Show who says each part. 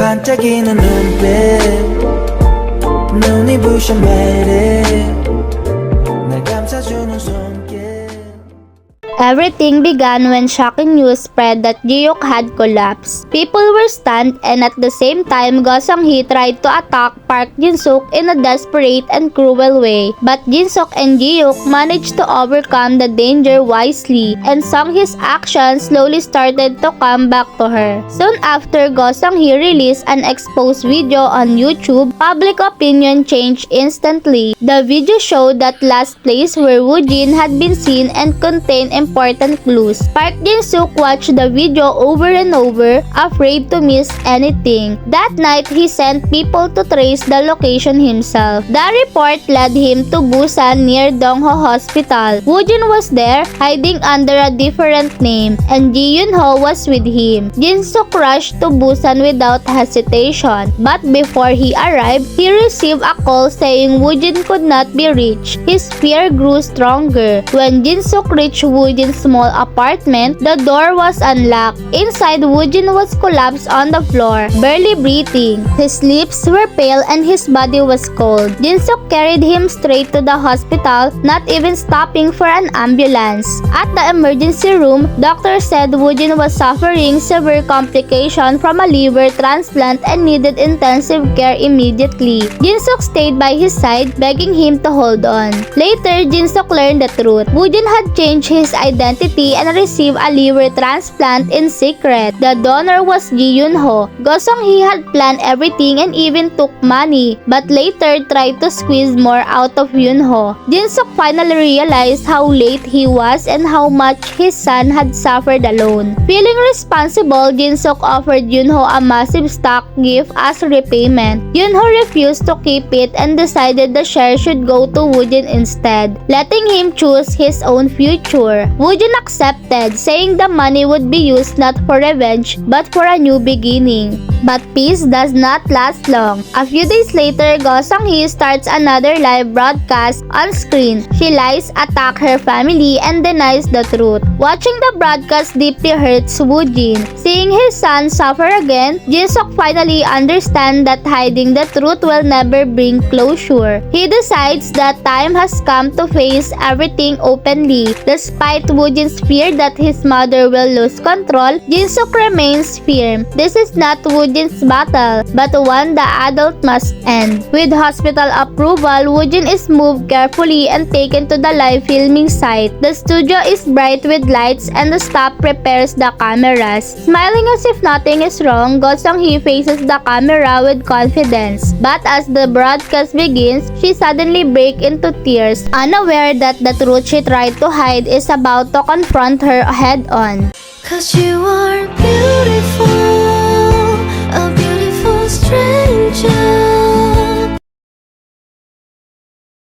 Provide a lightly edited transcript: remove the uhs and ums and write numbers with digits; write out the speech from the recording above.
Speaker 1: 반짝이는 눈빛 눈이 부셔 매일 날 감싸주는 손길.
Speaker 2: Everything began when shocking news spread that Ji Hyeok had collapsed. People were stunned, and at the same time, Go Sung-hee tried to attack Park Jin-suk in a desperate and cruel way. But Jin-suk and Ji Hyeok managed to overcome the danger wisely, and Sung-hee's actions slowly started to come back to her. Soon after Go Sung-hee released an exposed video on YouTube, public opinion changed instantly. The video showed that last place where Woo Jin had been seen and contained important clues. Park Jin-suk watched the video over and over, afraid to miss anything. That night, he sent people to trace the location himself. The report led him to Busan near Dongho Hospital. Woo Jin was there, hiding under a different name, and Eun O was with him. Jin-suk rushed to Busan without hesitation, but before he arrived, he received a call saying Woo Jin could not be reached. His fear grew stronger. When Jin-suk reached Woo Jin's small apartment, the door was unlocked. Inside, Woo Jin was collapsed on the floor, barely breathing. His lips were pale and his body was cold. Jin-suk carried him straight to the hospital, not even stopping for an ambulance. At the emergency room, doctors said Woo Jin was suffering severe complication from a liver transplant and needed intensive care immediately. Jin-suk stayed by his side, begging him to hold on. Later, Jin-suk learned the truth. Woo Jin had changed his identity and received a liver transplant in secret. The donor was Eun O. Go Sung-hee had planned everything and even took money, but later tried to squeeze more out of Eun O. Jin-suk finally realized how late he was and how much his son had suffered alone. Feeling responsible, Jin-suk offered Eun O a massive stock gift as repayment. Eun O refused to keep it and decided the share should go to Woo Jin instead, letting him choose his own future. Woo Jin accepted, saying the money would be used not for revenge but for a new beginning. But peace does not last long. A few days later, Go Sung-hee starts another live broadcast on screen. She lies, attacks her family, and denies the truth. Watching the broadcast deeply hurts Woo Jin. Seeing his son suffer again, Jin-suk finally understands that hiding the truth will never bring closure. He decides that time has come to face everything openly. Despite Woo Jin's fear that his mother will lose control, Jin-suk remains firm. This is not Woo Jin's battle, but one the adult must end. With hospital approval, Woo Jin is moved carefully and taken to the live filming site. The studio is bright with lights and the staff prepares the cameras. Smiling as if nothing is wrong, Go Sung-hee faces the camera with confidence. But as the broadcast begins, she suddenly breaks into tears, unaware that the truth she tried to hide is about to confront her head-on.
Speaker 3: 'Cause you are beautiful.